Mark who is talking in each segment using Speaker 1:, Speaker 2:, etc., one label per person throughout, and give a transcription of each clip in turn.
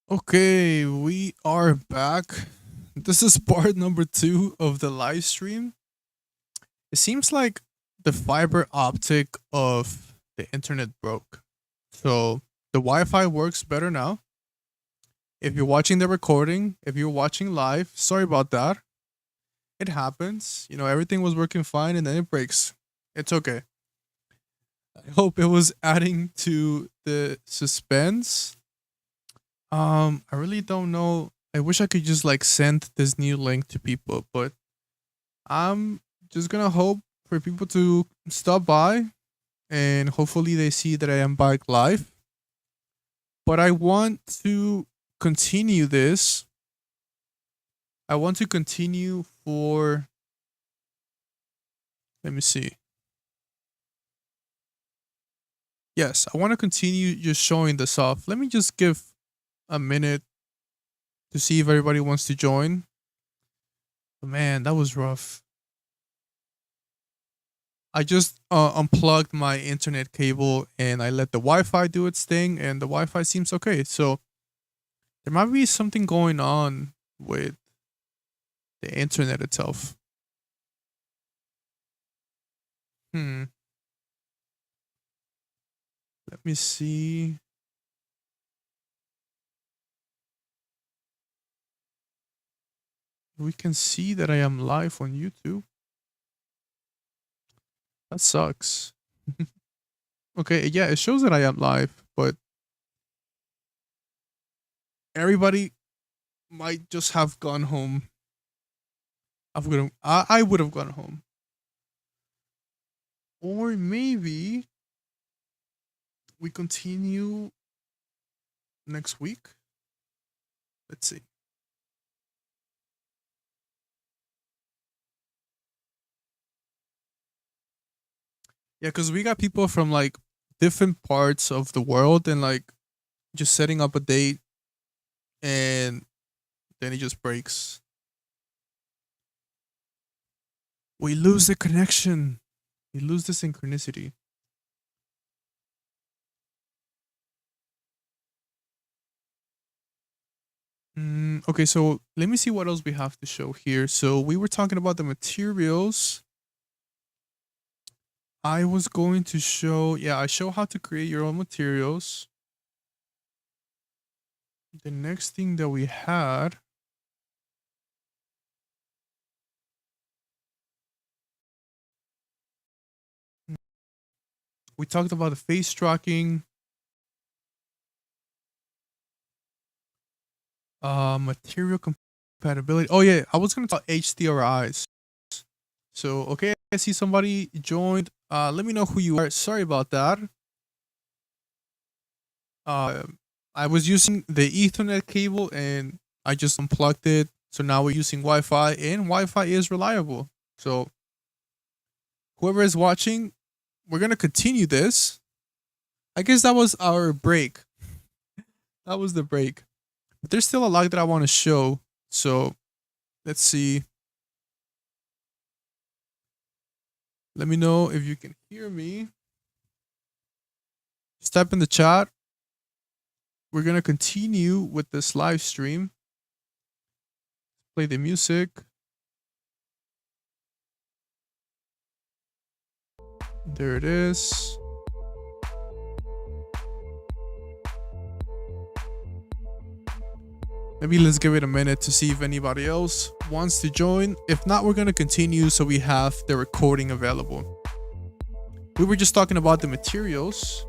Speaker 1: Okay, we are back. This is part number 2 of the live stream. It seems like the fiber optic of the internet broke. So the Wi Fi works better now. If you're watching the recording, if you're watching live, sorry about that. It happens. Everything was working fine and then it breaks. It's okay. I hope it was adding to the suspense. I really don't know. I wish I could just like send this new link to people, but I'm just gonna hope for people to stop by and hopefully they see that I am back live. But I want to continue this. I want to continue for, let me see. Yes, I want to continue just showing this off. Let me just give a minute to see if everybody wants to join. But man, that was rough. I just unplugged my internet cable and I let the Wi-Fi do its thing, and the Wi-Fi seems okay. So there might be something going on with the internet itself. Let me see. We can see that I am live on YouTube. That sucks. Okay, yeah, it shows that I am live, but everybody might just have gone home. I would have gone home. Or maybe we continue next week. Let's see. Yeah, because we got people from like different parts of the world and like just setting up a date and then it just breaks. We lose the connection. We lose the synchronicity. Okay, so let me see what else we have to show here. So we were talking about the materials. I was going to show, yeah, I show how to create your own materials. The next thing that we had, we talked about the face tracking, material compatibility. Oh yeah, I was gonna talk HDRIs. So okay, I see somebody joined. Let me know who you are. Sorry about that. I was using the Ethernet cable and I just unplugged it. So now we're using Wi-Fi, and Wi-Fi is reliable. So whoever is watching, we're gonna continue this. I guess that was our break. That was the break. But there's still a lot that I want to show. So let's see. Let me know if you can hear me. Just type in the chat. We're gonna continue with this live stream. Play the music. There it is. Maybe let's give it a minute to see if anybody else wants to join. If not, we're going to continue so we have the recording available. We were just talking about the materials.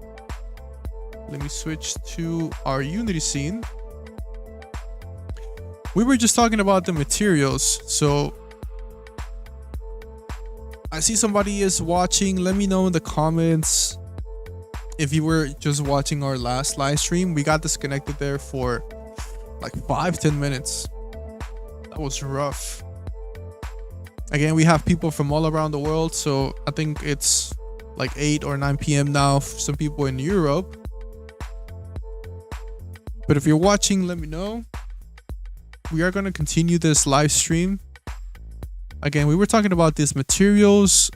Speaker 1: Let me switch to our Unity scene. We were just talking about the materials. So I see somebody is watching. Let me know in the comments if you were just watching our last live stream. We got disconnected there for like 5-10 minutes. That was rough. Again, we have people from all around the world, so I think it's like 8 or 9 p.m. now for some people in Europe. But if you're watching, let me know. We are going to continue this live stream. Again, we were talking about these materials.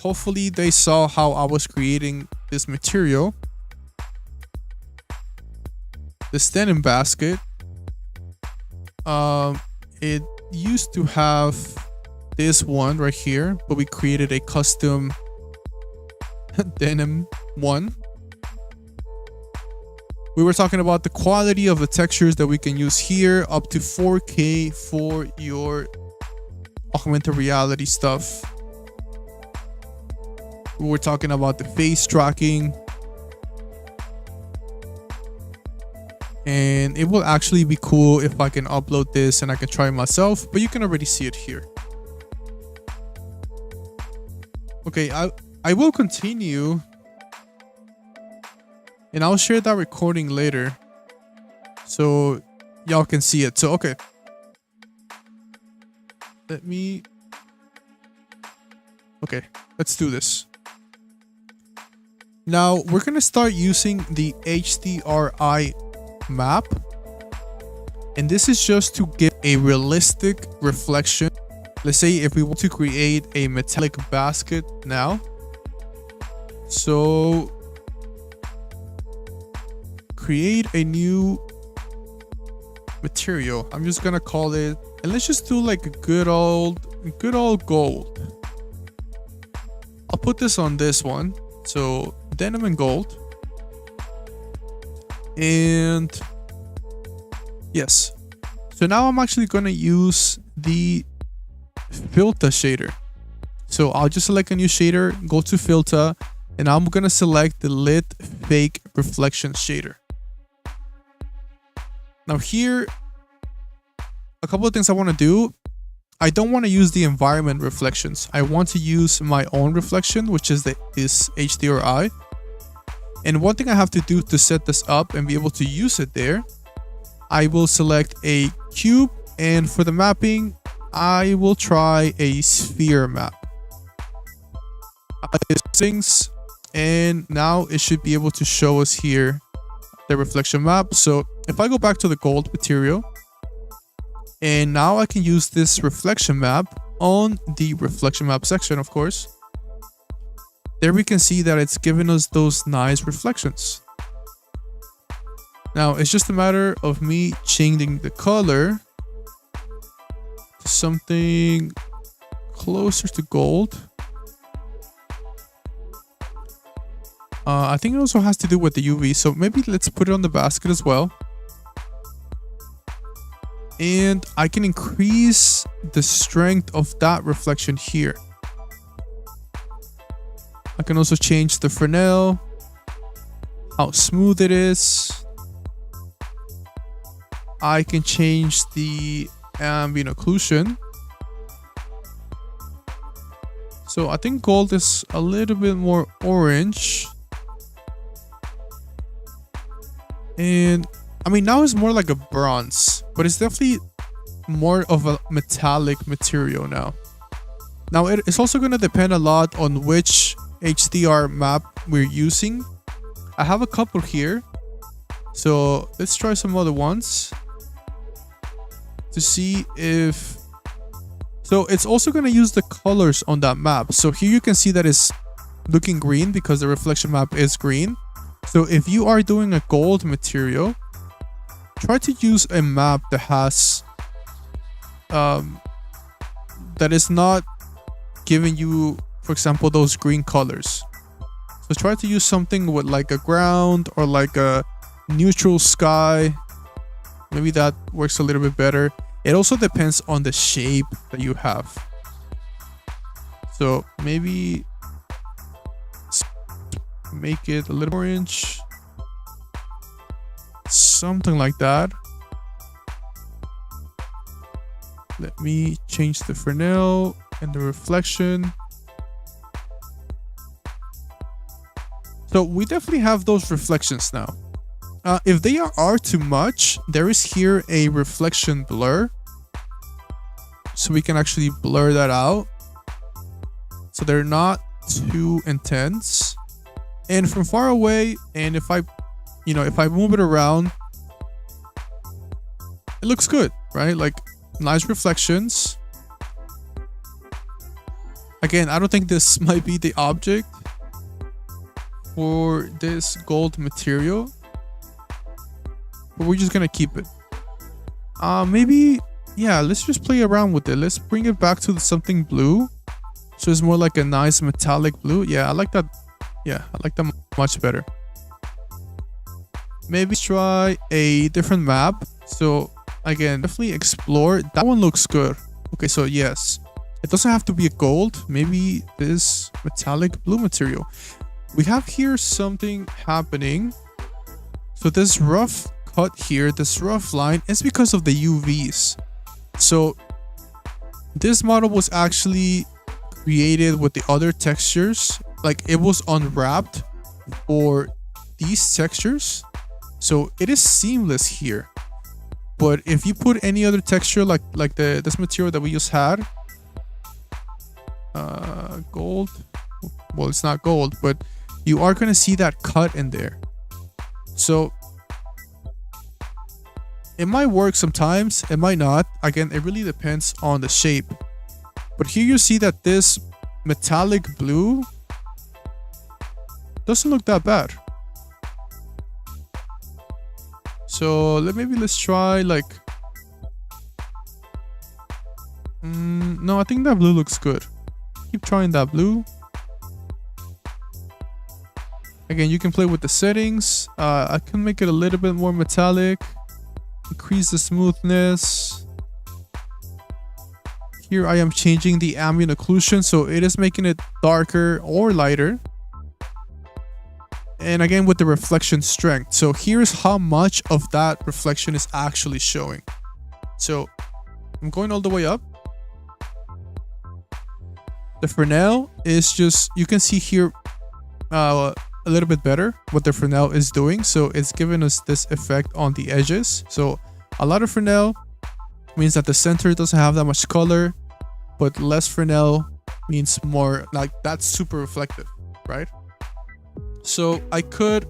Speaker 1: Hopefully they saw how I was creating this material. this denim basket. It used to have this one right here, but we created a custom denim one. We were talking about the quality of the textures that we can use here, up to 4K for your augmented reality stuff. We were talking about the face tracking. And it will actually be cool if I can upload this and I can try it myself, but you can already see it here. Okay, I will continue. And I'll share that recording later so y'all can see it. So, okay. Okay, let's do this. Now, we're going to start using the HDRI map. And this is just to give a realistic reflection. Let's say if we want to create a metallic basket now. So create a new material. I'm just gonna call it, and let's just do like a good old gold. I'll put this on this one. So denim and gold. And yes, so now I'm actually gonna use the Filta shader. So I'll just select a new shader, go to Filta, and I'm gonna select the lit fake reflection shader. Now here, a couple of things I want to do. I don't want to use the environment reflections. I want to use my own reflection, which is this HDRI. And one thing I have to do to set this up and be able to use it there, I will select a cube, and for the mapping, I will try a sphere map. Things, and now it should be able to show us here the reflection map. So if I go back to the gold material, and now I can use this reflection map on the reflection map section, of course. There we can see that it's giving us those nice reflections. Now it's just a matter of me changing the color to something closer to gold. I think it also has to do with the UV, so maybe let's put it on the basket as well. And I can increase the strength of that reflection here. I can also change the Fresnel, how smooth it is. I can change the ambient occlusion. So I think gold is a little bit more orange. And I mean, now it's more like a bronze, but it's definitely more of a metallic material now. Now it's also going to depend a lot on which HDR map we're using. I have a couple here, so let's try some other ones to see if... So it's also going to use the colors on that map. So here you can see that it's looking green because the reflection map is green. So if you are doing a gold material, try to use a map that has that is not giving you, for example, those green colors. So try to use something with like a ground or like a neutral sky. Maybe that works a little bit better. It also depends on the shape that you have. So maybe make it a little orange, something like that. Let me change the Fresnel and the reflection. So we definitely have those reflections now. If they are too much, there is here a reflection blur. So we can actually blur that out, so they're not too intense. And from far away, and if I move it around, it looks good, right? Like nice reflections. Again, I don't think this might be the object for this gold material, but we're just gonna keep it. Maybe, yeah, let's just play around with it. Let's bring it back to something blue, so it's more like a nice metallic blue. Yeah, I like that. Yeah, I like that much better. Maybe try a different map. So again, definitely explore. That one looks good. Okay, so yes, it doesn't have to be a gold. Maybe this metallic blue material. We have here something happening. So this rough cut here, this rough line, is because of the UVs. So this model was actually created with the other textures. Like it was unwrapped for these textures. So it is seamless here. But if you put any other texture like this material that we just had, gold, well, it's not gold, but you are going to see that cut in there. So it might work sometimes, it might not. Again, it really depends on the shape. But here you see that this metallic blue doesn't look that bad. So maybe let's try like, no, I think that blue looks good. Keep trying that blue. Again, you can play with the settings. I can make it a little bit more metallic, increase the smoothness. Here I am changing the ambient occlusion, so it is making it darker or lighter. And again, with the reflection strength. So here's how much of that reflection is actually showing. So I'm going all the way up. The Fresnel is just, you can see here a little bit better what the Fresnel is doing. So it's giving us this effect on the edges. So a lot of Fresnel means that the center doesn't have that much color, but less Fresnel means more, like that's super reflective, right? So I could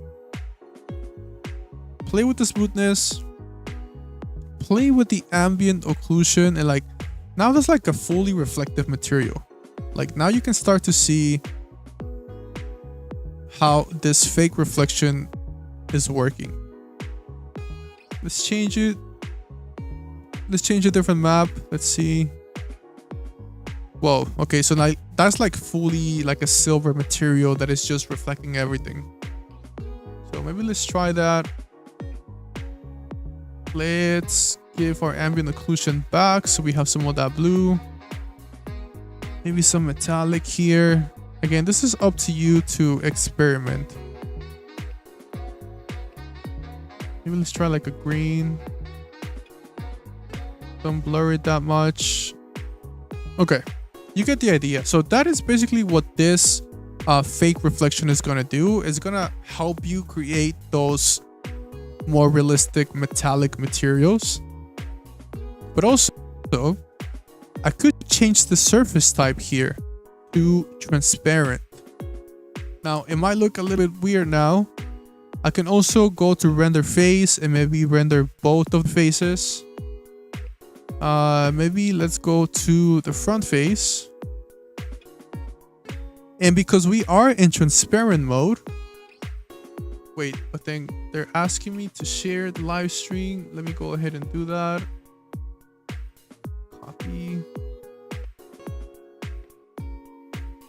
Speaker 1: play with the smoothness, play with the ambient occlusion, and like now there's like a fully reflective material. Like now you can start to see how this fake reflection is working. Let's change it. Let's change a different map. Let's see. Whoa, okay, so like that's like fully like a silver material that is just reflecting everything. So maybe let's try that. Let's give our ambient occlusion back so we have some of that blue. Maybe some metallic here. Again, this is up to you to experiment. Maybe let's try like a green. Don't blur it that much. Okay, you get the idea. So that is basically what this fake reflection is gonna do. It's gonna help you create those more realistic metallic materials. But also, I could change the surface type here to transparent. Now, it might look a little bit weird now. I can also go to render face and maybe render both of the faces. Maybe let's go to the front face. And because we are in transparent mode, wait, I think they're asking me to share the live stream. Let me go ahead and do that. Copy.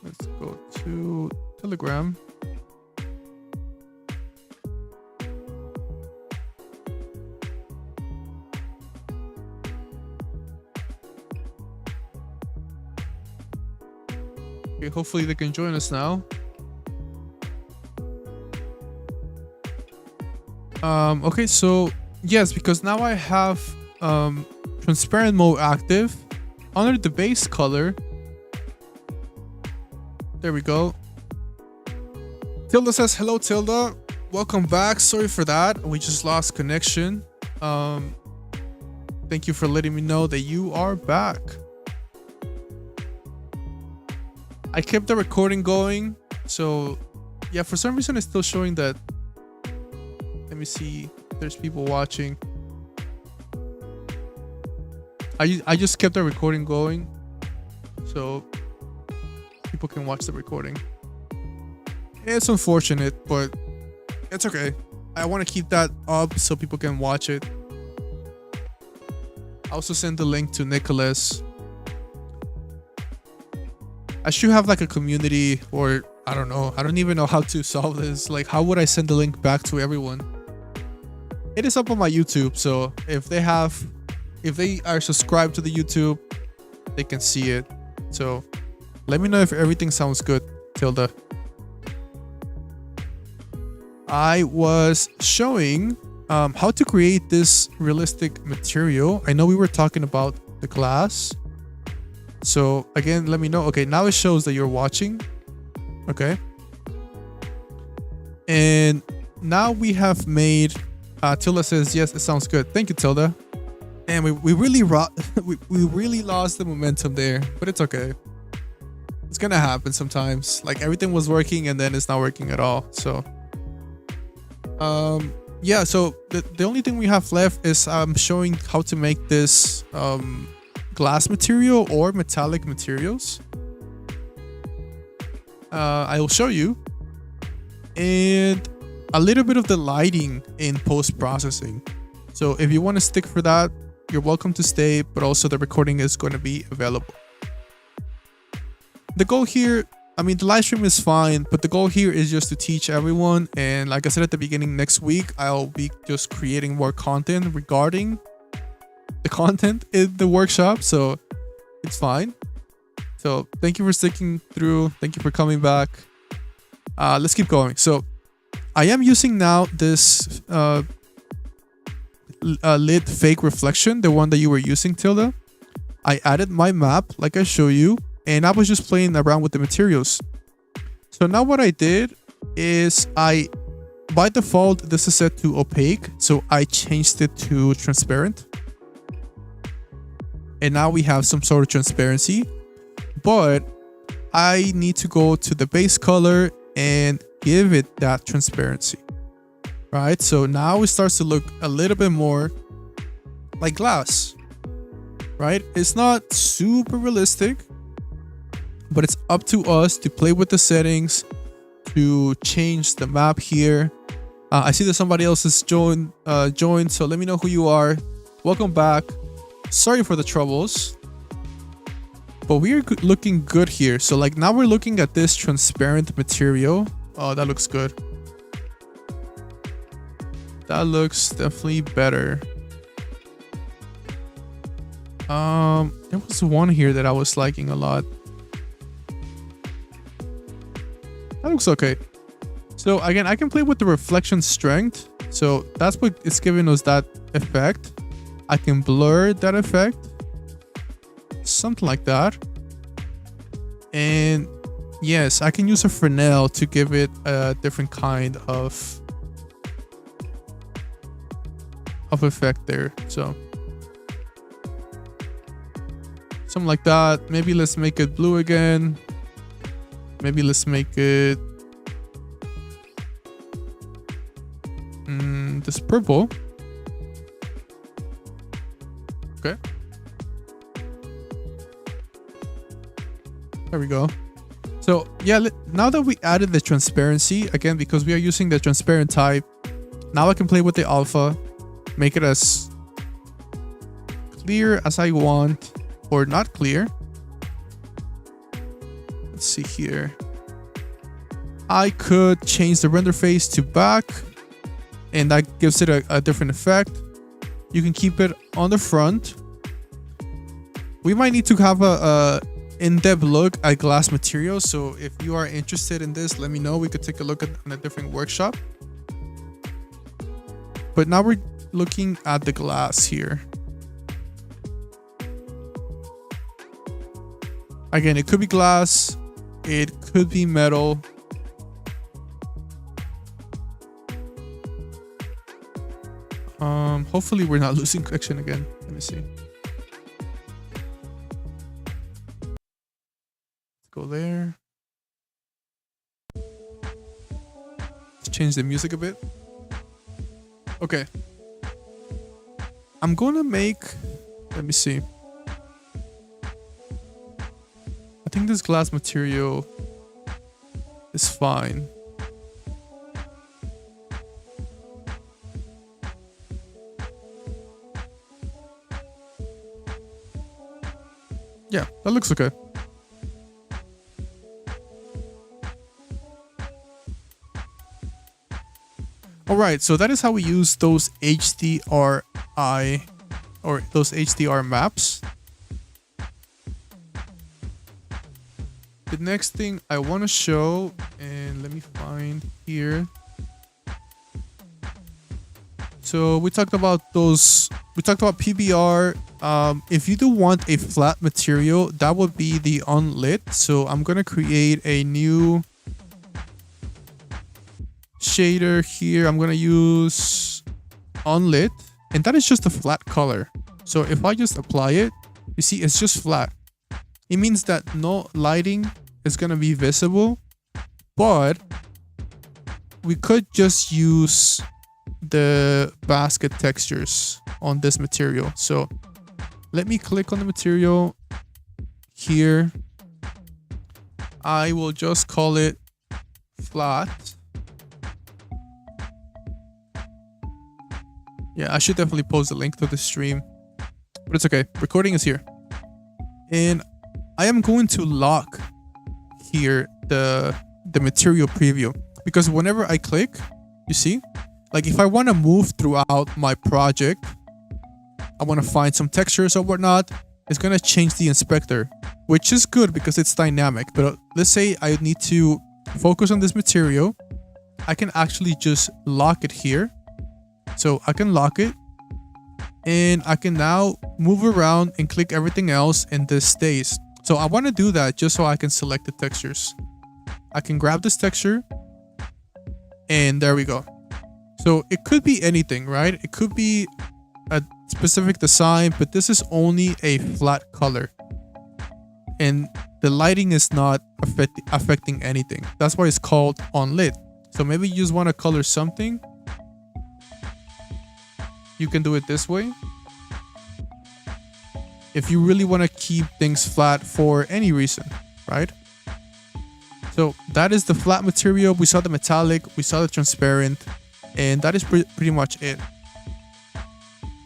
Speaker 1: Let's go to Telegram. Okay, hopefully they can join us now. Okay, so yes, because now I have transparent mode active under the base color. There we go. Tilda says hello, Tilda, welcome back. Sorry for that, we just lost connection. Thank you for letting me know that you are back. I kept the recording going, so yeah, for some reason it's still showing that. Let me see if there's people watching. I just kept the recording going so people can watch the recording. It's unfortunate, but it's okay. I want to keep that up so people can watch it. I also send the link to Nicholas. I should have like a community, or I don't know. I don't even know how to solve this. Like, how would I send the link back to everyone? It is up on my YouTube, so if they are subscribed to the YouTube, they can see it. So let me know if everything sounds good, Tilda. I was showing how to create this realistic material. I know we were talking about the glass. So again, let me know. Okay, now it shows that you're watching. Okay. And now we have made, Tilda says, yes, it sounds good. Thank you, Tilda. And we really we really lost the momentum there, but it's okay. It's gonna happen sometimes. Like, everything was working and then it's not working at all. So yeah, so the only thing we have left is showing how to make this glass material or metallic materials. I will show you, and a little bit of the lighting in post-processing. So if you want to stick for that, you're welcome to stay, but also the recording is going to be available. The goal here, I mean, the live stream is fine, but the goal here is just to teach everyone. And like I said at the beginning, next week I'll be just creating more content regarding the content in the workshop, so it's fine. So thank you for sticking through. Thank you for coming back. Let's keep going. So I am using now this lid fake reflection, the one that you were using, Tilda. I added my map like I show you, and I was just playing around with the materials. So now what I did is by default, this is set to opaque, so I changed it to transparent. And now we have some sort of transparency, but I need to go to the base color and give it that transparency, right? So now it starts to look a little bit more like glass, right? It's not super realistic, but it's up to us to play with the settings, to change the map here. I see that somebody else has joined, so let me know who you are. Welcome back. Sorry for the troubles, but we're looking good here. So like, now we're looking at this transparent material. Oh, that looks good. That looks definitely better. There was one here that I was liking a lot. That looks okay. So again, I can play with the reflection strength. So that's what it's giving us that effect. I can blur that effect, something like that. And yes, I can use a Fresnel to give it a different kind of effect there. So something like that. Maybe let's make it blue again. Maybe let's make it this purple. Okay. There we go. So yeah, now that we added the transparency, again, because we are using the transparent type, now I can play with the alpha, make it as clear as I want, or not clear. Let's see here. I could change the render face to back, and that gives it a different effect. You can keep it on the front. We might need to have a in-depth look at glass materials. So if you are interested in this, let me know. We could take a look at a different workshop. But now we're looking at the glass here. Again, it could be glass. It could be metal. Hopefully we're not losing connection again. Let me see. Let's go there. Let's change the music a bit. Okay. I'm gonna make, let me see. I think this glass material is fine. Yeah, that looks okay. Alright, so that is how we use those HDRI or those HDR maps. The next thing I want to show, and let me find here. So we talked about those, we talked about PBR. If you do want a flat material, that would be the unlit. So I'm going to create a new shader here. I'm going to use unlit, and that is just a flat color. So if I just apply it, you see it's just flat. It means that no lighting is going to be visible, but we could just use the basket textures on this material. So let me click on the material here. I will just call it flat. Yeah, I should definitely post a link to the stream, but it's okay. Recording is here. And I am going to lock here the material preview, because whenever I click, you see, like if I want to move throughout my project, I want to find some textures or whatnot, it's going to change the inspector, which is good because it's dynamic. But let's say I need to focus on this material, I can actually just lock it here. So I can lock it, and I can now move around and click everything else, and this stays. So I want to do that just so I can select the textures. I can grab this texture, and there we go. So it could be anything, right? It could be a specific design, but this is only a flat color, and the lighting is not affecting anything. That's why it's called unlit. So maybe you just want to color something. You can do it this way. If you really want to keep things flat for any reason, right? So that is the flat material. We saw the metallic, we saw the transparent, and that is pretty much it.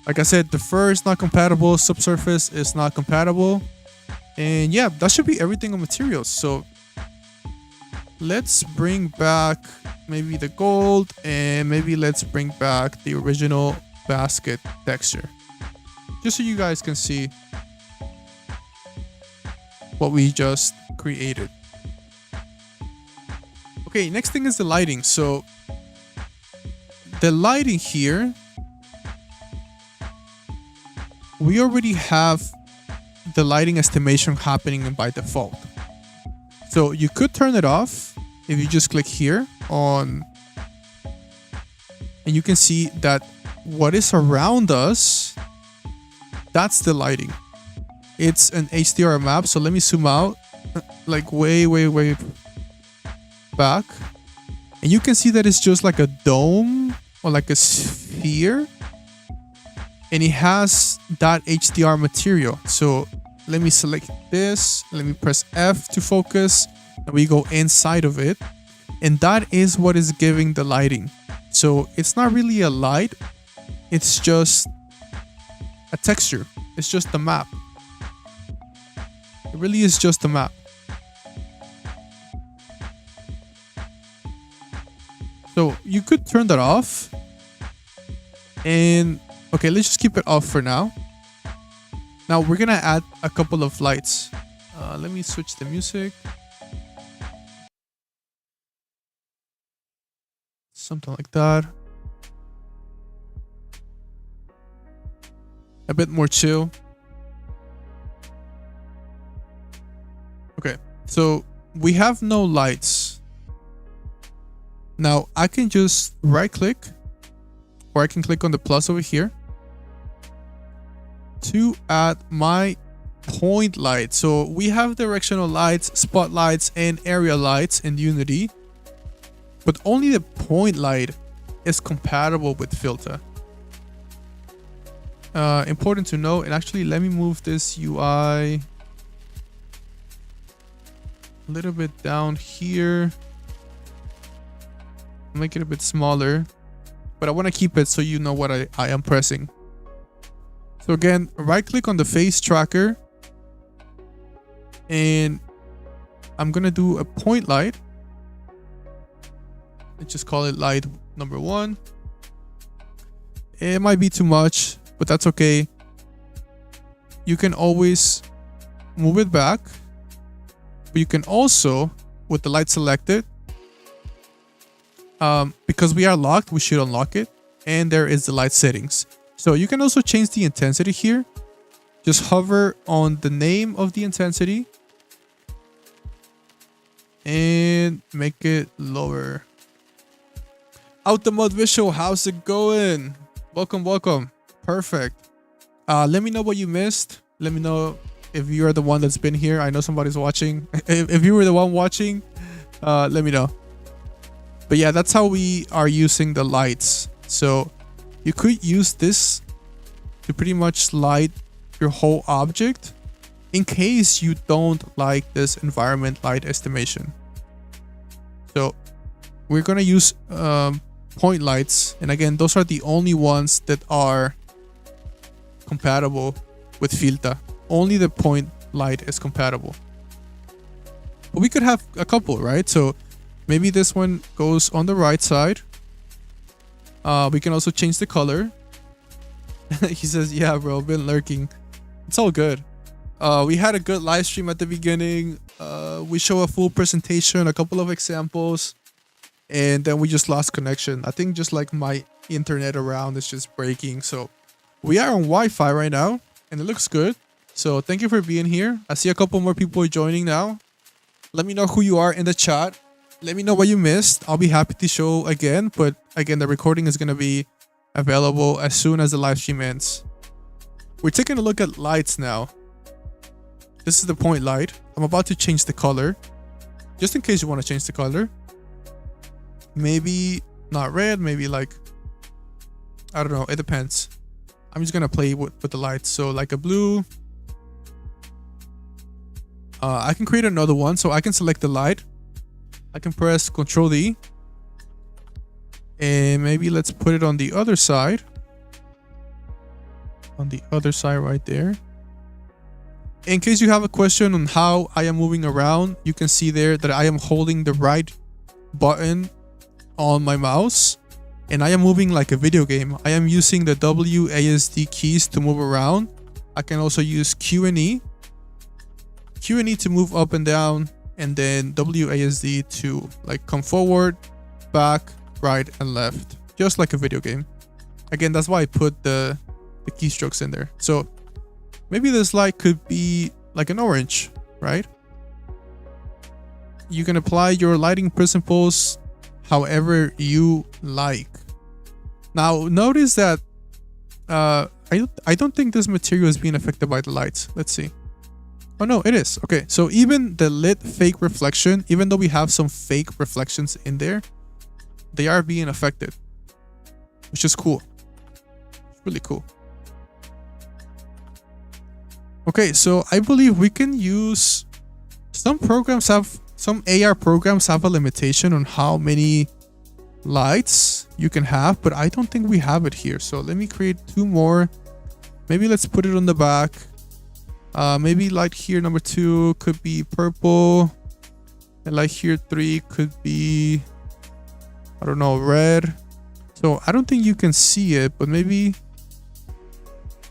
Speaker 1: Like I said, the fur is not compatible, subsurface is not compatible, and yeah, that should be everything on materials. So let's bring back maybe the gold, and maybe let's bring back the original basket texture, just so you guys can see what we just created. Okay, next thing is the lighting. So the lighting here, we already have the lighting estimation happening by default. So you could turn it off if you just click here on, and you can see that what is around us, that's the lighting. It's an HDR map. So let me zoom out like way back, and you can see that it's just like a dome or like a sphere, and it has that HDR material. So let me select this, let me press F to focus, and we go inside of it, and that is what is giving the lighting. So it's not really a light, it's just a texture. It's just a map. It really is just a map. So you could turn that off, and okay, let's just keep it off for now. Now we're gonna add a couple of lights. Let me switch the music. Something like that. A bit more chill. Okay, so we have no lights. Now I can just right click, or I can click on the plus over here to add my point light. So we have directional lights, spotlights, and area lights in Unity, but only the point light is compatible with Filta. Important to know, and actually let me move this UI a little bit down here, make it a bit smaller, but I want to keep it so you know what I am pressing. So again, right click on the face tracker, And I'm gonna do a point light. Let's just call it light number 1. It might be too much, but that's okay. You can always move it back, but you can also, with the light selected, because we are locked, we should unlock it. And there is the light settings. So you can also change the intensity here. Just hover on the name of the intensity and make it lower. Automod Visual, how's it going? Welcome. Perfect. Let me know what you missed. Let me know if you are the one that's been here. I know somebody's watching. If you were the one watching, let me know. But yeah, that's how we are using the lights. So you could use this to pretty much light your whole object in case you don't like this environment light estimation. So we're going to use point lights. And again, those are the only ones that are compatible with Filta. Only the point light is compatible. But we could have a couple, right? So maybe this one goes on the right side. We can also change the color. He says, yeah, bro, been lurking. It's all good. We had a good live stream at the beginning. We show a full presentation, a couple of examples, and then we just lost connection. I think just like my internet around is just breaking. So we are on Wi-Fi right now, and it looks good. So thank you for being here. I see a couple more people joining now. Let me know who you are in the chat. Let me know what you missed. I'll be happy to show again. But again, the recording is going to be available as soon as the live stream ends. We're taking a look at lights now. This is the point light. I'm about to change the color. Just in case you want to change the color. Maybe not red, maybe like, I don't know. It depends. I'm just going to play with the lights. So like a blue. I can create another one. So I can select the light. I can press Ctrl D. And maybe let's put it on the other side. On the other side right there. In case you have a question on how I am moving around, you can see there that I am holding the right button on my mouse. And I am moving like a video game. I am using the WASD keys to move around. I can also use Q and E. Q and E to move up and down. And then WASD to like come forward, back, right, and left. Just like a video game. Again, that's why I put the keystrokes in there. So maybe this light could be like an orange, right? You can apply your lighting principles however you like. Now notice that I don't think this material is being affected by the lights. Let's see. Oh no, it is. Okay, so even the lit fake reflection, even though we have some fake reflections in there, they are being affected, which is cool. It's really cool. Okay, so I believe we can use, some AR programs have a limitation on how many lights you can have, but I don't think we have it here. So let me create 2 more. Maybe let's put it on the back. Maybe light here number 2 could be purple, and light here 3 could be, I don't know, red. So I don't think you can see it, but maybe,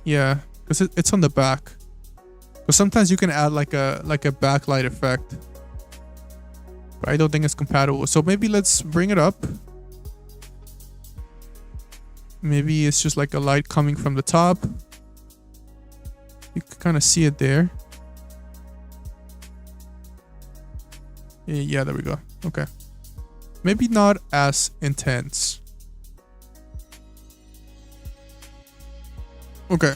Speaker 1: yeah, because it's on the back. But sometimes you can add like a backlight effect, but I don't think it's compatible. So maybe let's bring it up. Maybe it's just like a light coming from the top. You can kind of see it there. Yeah, there we go. Okay. Maybe not as intense. Okay.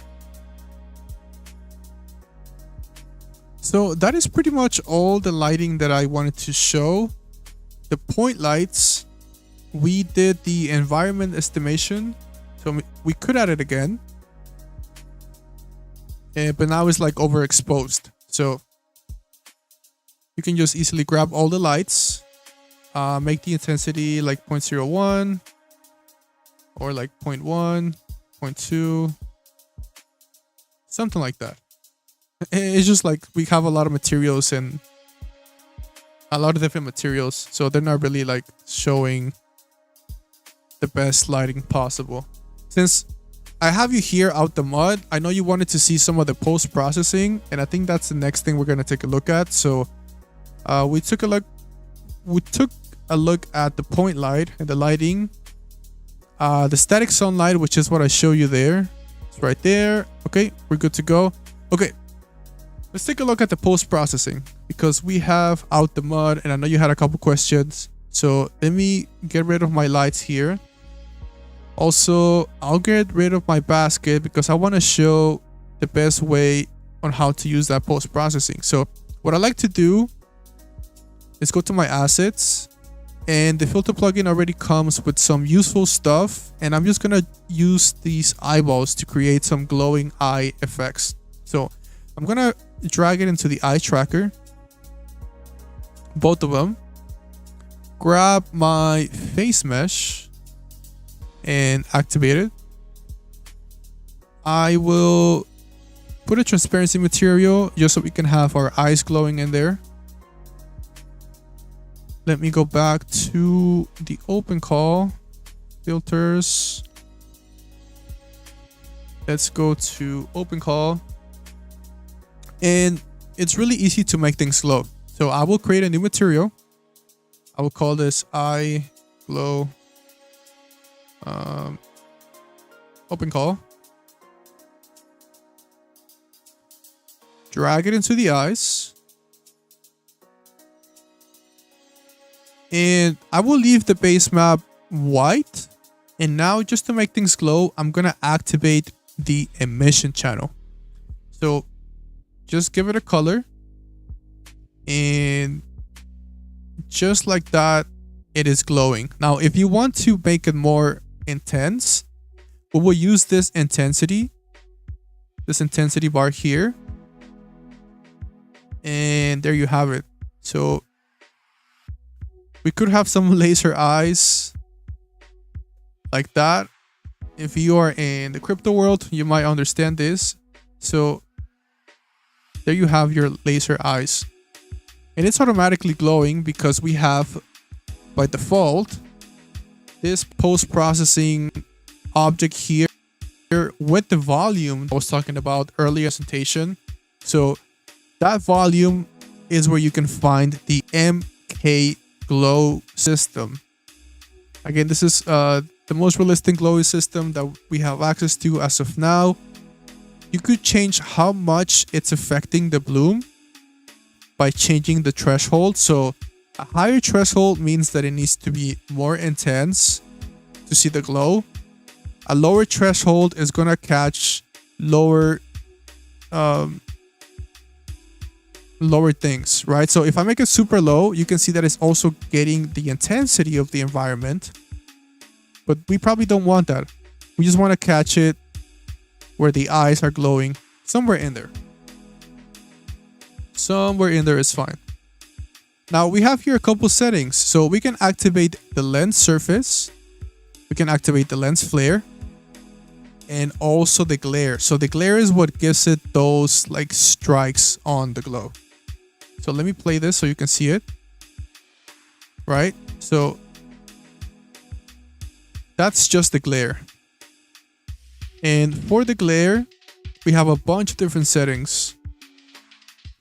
Speaker 1: So that is pretty much all the lighting that I wanted to show. The point lights, we did the environment estimation. So we could add it again. But now it's like overexposed. So you can just easily grab all the lights. Make the intensity like 0.01. Or like 0.1, 0.2. Something like that. It's just like we have a lot of materials and a lot of different materials, so they're not really like showing the best lighting possible. Since I have you here out the mud, I know you wanted to see some of the post-processing, and I think that's the next thing we're gonna take a look at. So we took a look at the point light and the lighting, the static sunlight, which is what I show you there. It's right there. Okay, we're good to go. Okay, let's take a look at the post-processing, because we have out the mud, and I know you had a couple questions. So let me get rid of my lights here. Also, I'll get rid of my basket because I want to show the best way on how to use that post-processing. So what I like to do is go to my assets, and the filter plugin already comes with some useful stuff, and I'm just gonna use these eyeballs to create some glowing eye effects. So I'm gonna drag it into the eye tracker, both of them, grab my face mesh and activate it. I will put a transparency material just so we can have our eyes glowing in there. Let me go back to the open call filters. Let's go to open call, and it's really easy to make things glow. So I will create a new material. I will call this eye glow open call. Drag it into the eyes, and I will leave the base map white. And now, just to make things glow, I'm gonna activate the emission channel. So just give it a color, and just like that, it is glowing. Now if you want to make it more intense, we will use this intensity bar here, and there you have it. So we could have some laser eyes like that. If you are in the crypto world, you might understand this. So there you have your laser eyes, and it's automatically glowing because we have by default this post-processing object here with the volume I was talking about earlier presentation. So that volume is where you can find the MK glow system. Again, this is the most realistic glow system that we have access to as of now. You could change how much it's affecting the bloom by changing the threshold. So a higher threshold means that it needs to be more intense to see the glow. A lower threshold is gonna catch lower things, right? So if I make it super low, you can see that it's also getting the intensity of the environment, but we probably don't want that. We just want to catch it where the eyes are glowing, somewhere in there. Somewhere in there is fine. Now we have here a couple settings. So we can activate the lens surface, we can activate the lens flare, and also the glare. So the glare is what gives it those like strikes on the glow. So let me play this so you can see it. Right? So that's just the glare. And for the glare, we have a bunch of different settings.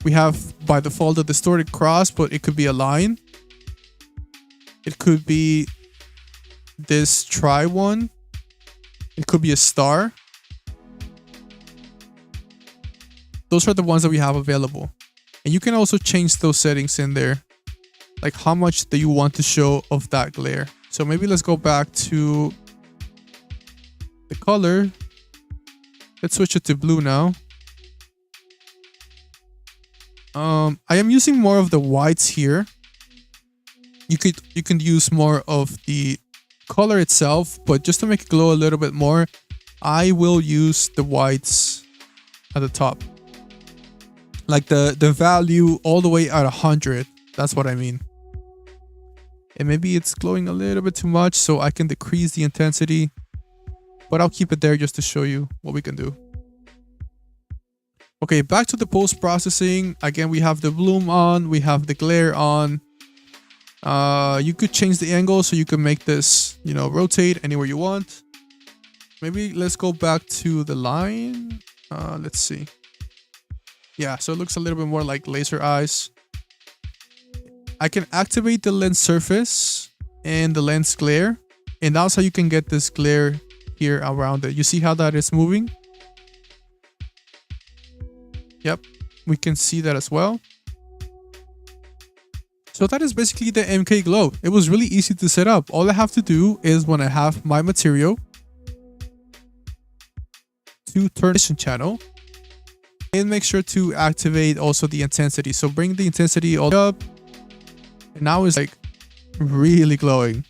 Speaker 1: We have by default a distorted cross, but it could be a line. It could be this try one. It could be a star. Those are the ones that we have available. And you can also change those settings in there. Like how much do you want to show of that glare. So maybe let's go back to the color. Let's switch it to blue now. I am using more of the whites here. You can use more of the color itself, but just to make it glow a little bit more, I will use the whites at the top. Like the value all the way at 100. That's what I mean. And maybe it's glowing a little bit too much, so I can decrease the intensity, but I'll keep it there just to show you what we can do. Okay, back to the post-processing. Again, we have the bloom on, we have the glare on. You could change the angle so you can make this, you know, rotate anywhere you want. Maybe let's go back to the line. Let's see. Yeah, so it looks a little bit more like laser eyes. I can activate the lens surface and the lens glare, and that's how you can get this glare here around it. You see how that is moving? Yep, we can see that as well. So that is basically the MK Glow. It was really easy to set up. All I have to do is when I have my material to turn the channel and make sure to activate also the intensity. So bring the intensity all up, and now it's like really glowing.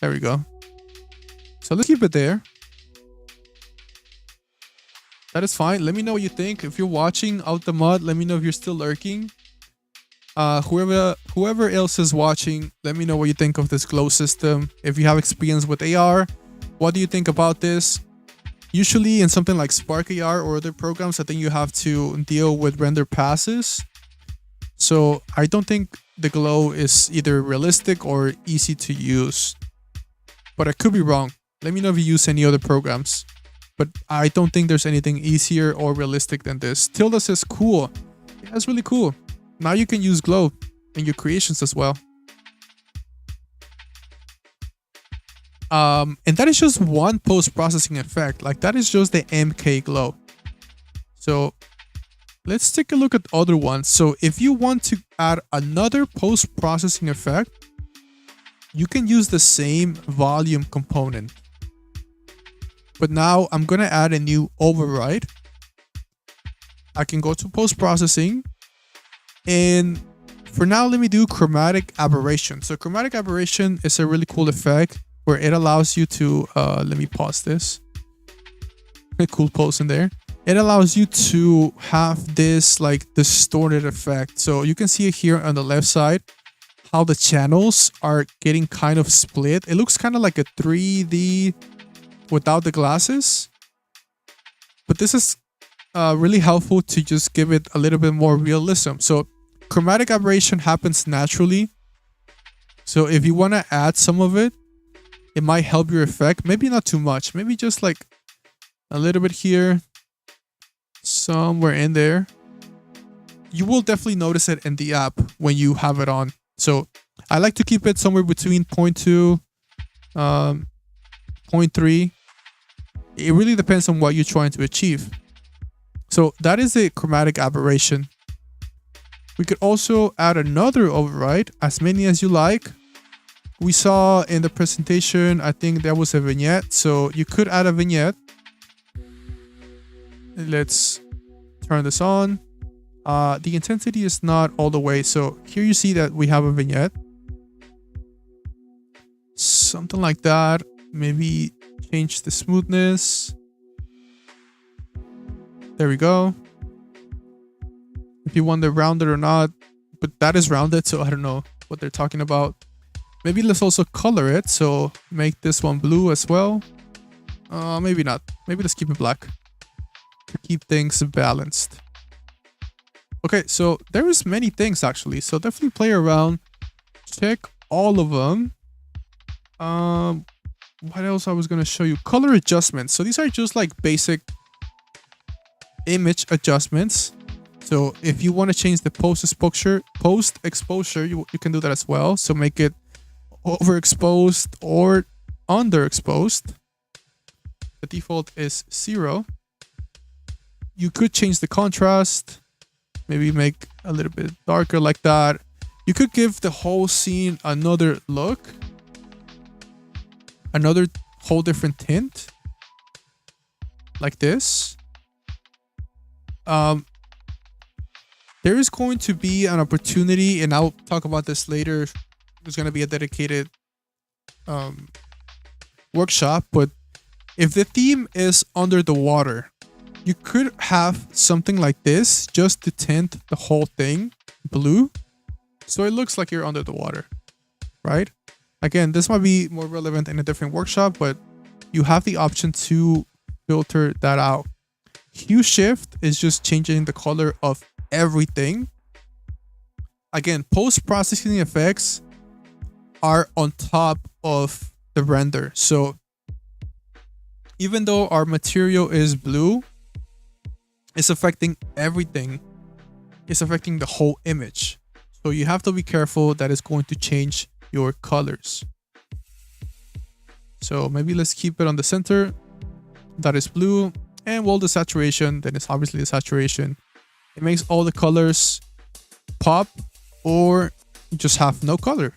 Speaker 1: There we go. So let's keep it there. That is fine. Let me know what you think. If you're watching out the mud, let me know if you're still lurking. Whoever else is watching, let me know what you think of this glow system. If you have experience with AR, what do you think about this? Usually in something like Spark AR or other programs, I think you have to deal with render passes. So I don't think the glow is either realistic or easy to use. But I could be wrong. Let me know if you use any other programs. But I don't think there's anything easier or realistic than this. Tilda says cool. Yeah, that's really cool. Now you can use glow in your creations as well. And that is just one post-processing effect. Like that is just the MK Glow. So let's take a look at other ones. So if you want to add another post-processing effect, you can use the same volume component. But now I'm going to add a new override. I can go to post-processing. And for now, let me do chromatic aberration. So chromatic aberration is a really cool effect where it allows you to, let me pause this. A cool pose in there. It allows you to have this like distorted effect. So you can see it here on the left side, how the channels are getting kind of split. It looks kind of like a 3D without the glasses. But this is really helpful to just give it a little bit more realism. So chromatic aberration happens naturally. So if you want to add some of it, it might help your effect. Maybe not too much. Maybe just like a little bit here. Somewhere in there. You will definitely notice it in the app when you have it on. So I like to keep it somewhere between 0.2, 0.3. It really depends on what you're trying to achieve. So that is a chromatic aberration. We could also add another override, as many as you like. We saw in the presentation, I think there was a vignette. So you could add a vignette. Let's turn this on. The intensity is not all the way. So here you see that we have a vignette. Something like that. Maybe change the smoothness. There we go. If you want it rounded or not, but that is rounded, so I don't know what they're talking about. Maybe let's also color it, so make this one blue as well. Maybe not. Maybe let's keep it black to keep things balanced. Okay, so there is many things actually, so definitely play around, check all of them. What else I was gonna show you? Color adjustments. So these are just like basic image adjustments. So if you want to change the post exposure, you can do that as well. So make it overexposed or underexposed. The default is 0. You could change the contrast, maybe make a little bit darker like that. You could give the whole scene another look, another whole different tint, like this. There is going to be an opportunity, and I'll talk about this later. There's going to be a dedicated workshop, but if the theme is under the water, you could have something like this just to tint the whole thing blue, so it looks like you're under the water, right? Again, this might be more relevant in a different workshop, but you have the option to filter that out. Hue shift is just changing the color of everything. Again, post-processing effects are on top of the render. So even though our material is blue, it's affecting everything. It's affecting the whole image. So you have to be careful that it's going to change your colors. So maybe let's keep it on the center. That is blue. And well, the saturation, then it's obviously the saturation. It makes all the colors pop, or you just have no color.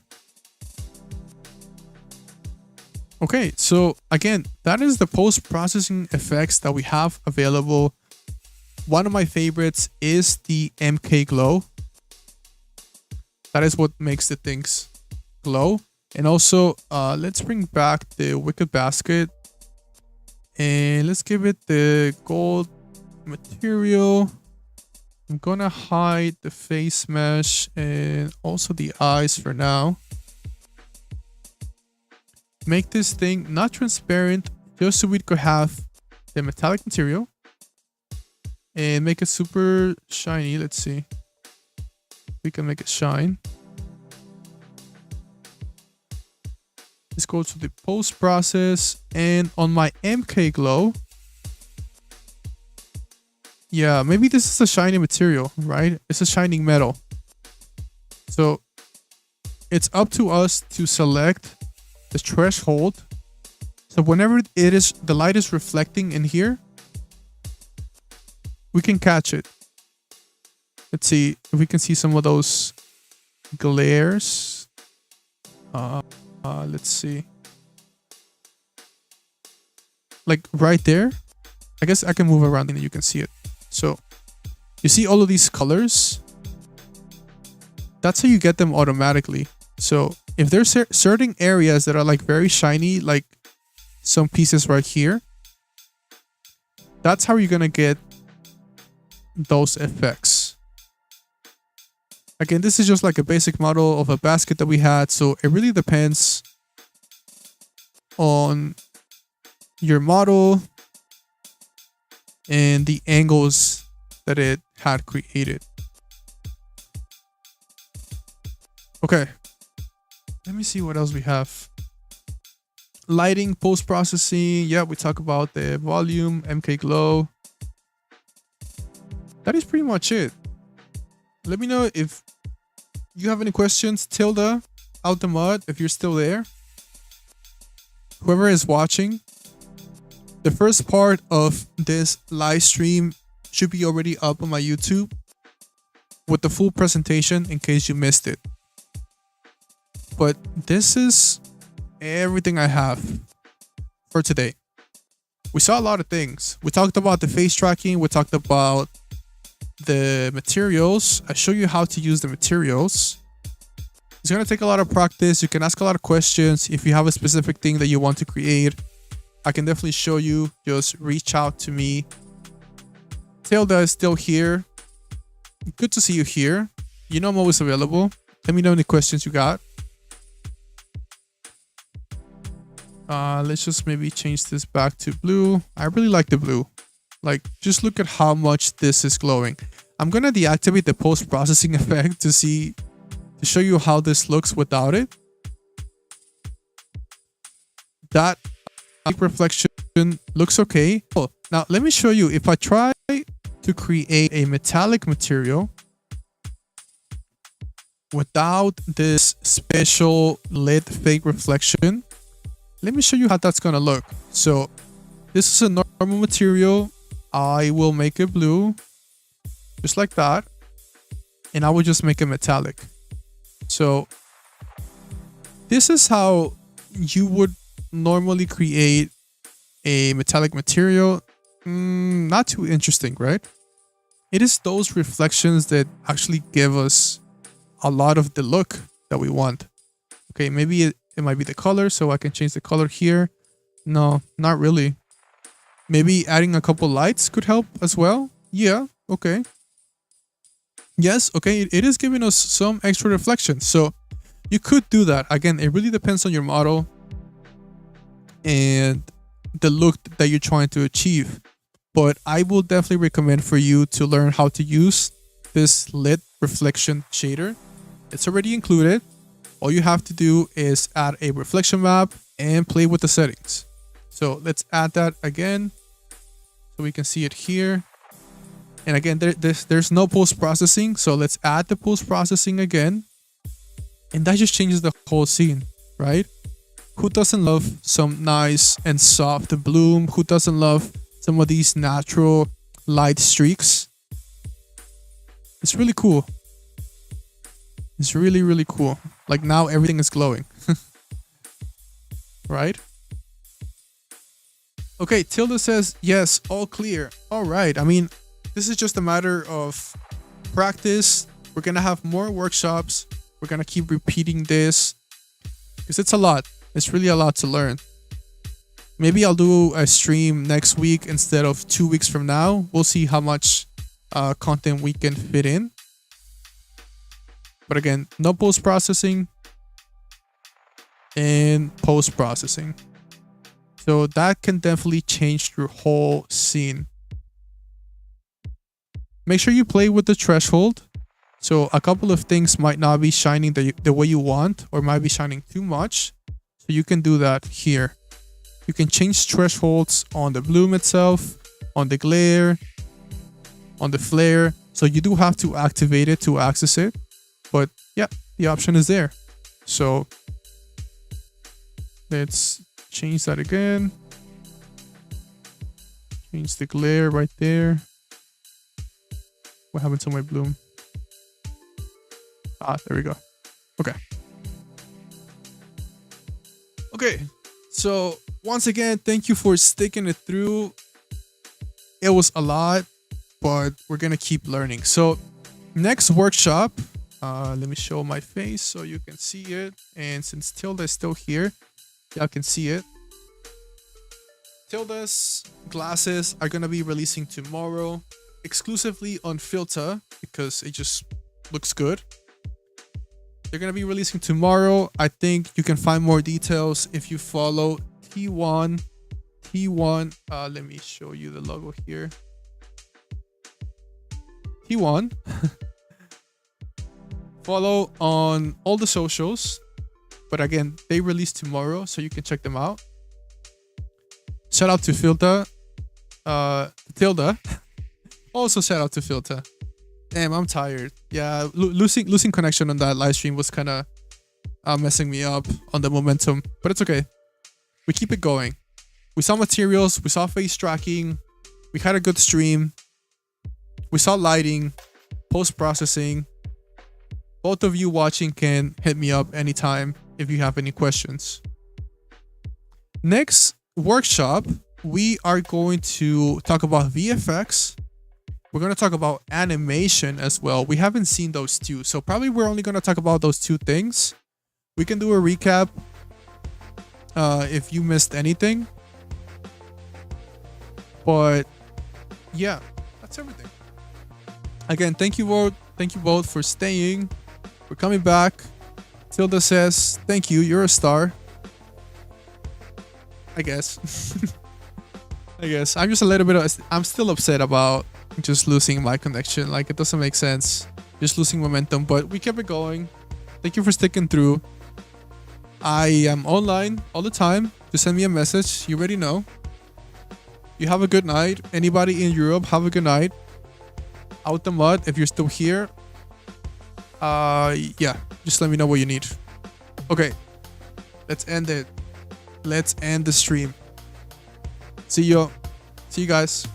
Speaker 1: Okay, so again, that is the post-processing effects that we have available. One of my favorites is the MK glow. That is what makes the things glow. And also, let's bring back the Wicked Basket. And let's give it the gold material. I'm gonna hide the face mesh and also the eyes for now. Make this thing not transparent, just so we could have the metallic material. And make it super shiny. Let's see. We can make it shine. Let's go to the post process, and on my MK glow, yeah, maybe this is a shiny material, right? It's a shining metal. So it's up to us to select the threshold. So whenever it is, the light is reflecting in here, we can catch it. Let's see if we can see some of those glares. Let's see. Like right there. I guess I can move around and you can see it. So you see all of these colors. That's how you get them automatically. So if there's certain areas that are like very shiny, like some pieces right here, that's how you're gonna get those effects. Again, this is just like a basic model of a basket that we had, so it really depends on your model and the angles that it had created. Okay, let me see what else we have. Lighting, post-processing. Yeah, we talk about the volume, MK glow. That is pretty much it. Let me know if you have any questions. Tilda out the mud if you're still there. Whoever is watching, the first part of this live stream should be already up on my YouTube with the full presentation in case you missed it. But this is everything I have for today. We saw a lot of things. We talked about the face tracking. We talked about the materials. I show you how to use the materials. It's going to take a lot of practice. You can ask a lot of questions. If you have a specific thing that you want to create, I can definitely show you. Just reach out to me. Tilda is still here. Good to see you here. You know I'm always available. Let me know any questions you got. Let's just maybe change this back to blue. I really like the blue. Like, just look at how much this is glowing. I'm gonna deactivate the post-processing effect to show you how this looks without it. That reflection looks okay. Oh, now let me show you. If I try to create a metallic material without this special lit fake reflection, let me show you how that's gonna look. So this is a normal material. I will make it blue, just like that, and I will just make it metallic. So this is how you would normally create a metallic material. Not too interesting, right? It is those reflections that actually give us a lot of the look that we want. Okay, maybe it might be the color, so I can change the color here. No, not really. Maybe adding a couple lights could help as well. Yeah, okay. Yes, okay, it is giving us some extra reflection. So you could do that. Again, it really depends on your model and the look that you're trying to achieve. but I will definitely recommend for you to learn how to use this lit reflection shader. It's already included. All you have to do is add a reflection map and play with the settings. So let's add that again so we can see it here. And again, there's no post-processing, so let's add the post-processing again. And that just changes the whole scene, right? Who doesn't love some nice and soft bloom? Who doesn't love some of these natural light streaks? It's really cool. It's really, really cool. Like now everything is glowing. Right? Okay, Tilda says, yes, all clear. All right. I mean, this is just a matter of practice. We're going to have more workshops. We're going to keep repeating this because it's a lot. It's really a lot to learn. Maybe I'll do a stream next week instead of 2 weeks from now. We'll see how much content we can fit in. But again, no post-processing and post-processing. So that can definitely change your whole scene. Make sure you play with the threshold. So a couple of things might not be shining the way you want, or might be shining too much. So you can do that here. You can change thresholds on the bloom itself, on the glare, on the flare. So you do have to activate it to access it. But yeah, the option is there. So let's change that again. Change the glare right there. What happened to my bloom? Ah, there we go. Okay. Okay. So once again, thank you for sticking it through. It was a lot, but we're going to keep learning. So next workshop, let me show my face so you can see it. And since Tilda is still here, y'all can see it. Tilda's glasses are going to be releasing tomorrow exclusively on Filta because it just looks good. They're going to be releasing tomorrow. I think you can find more details if you follow T1. Let me show you the logo here. T1. Follow on all the socials. But again, they release tomorrow, so you can check them out. Shout out to Filta. Tilda. Also shout out to Filta. Damn, I'm tired. Yeah, losing connection on that live stream was kind of messing me up on the momentum. But it's okay. We keep it going. We saw materials. We saw face tracking. We had a good stream. We saw lighting, post-processing. Both of you watching can hit me up anytime if you have any questions. Next workshop, we are going to talk about VFX. We're going to talk about animation as well. We haven't seen those two, so probably we're only going to talk about those two things. We can do a recap if you missed anything. But yeah, that's everything. Again, thank you both for staying. We're coming back. Tilda says, thank you, you're a star. I guess. I'm just a little bit I'm still upset about just losing my connection. Like, it doesn't make sense. Just losing momentum, but we kept it going. Thank you for sticking through. I am online all the time. Just send me a message. You already know. You have a good night. Anybody in Europe, have a good night. Out the mud if you're still here. Yeah, just let me know what you need. Okay, let's end it. Let's end the stream. See you guys.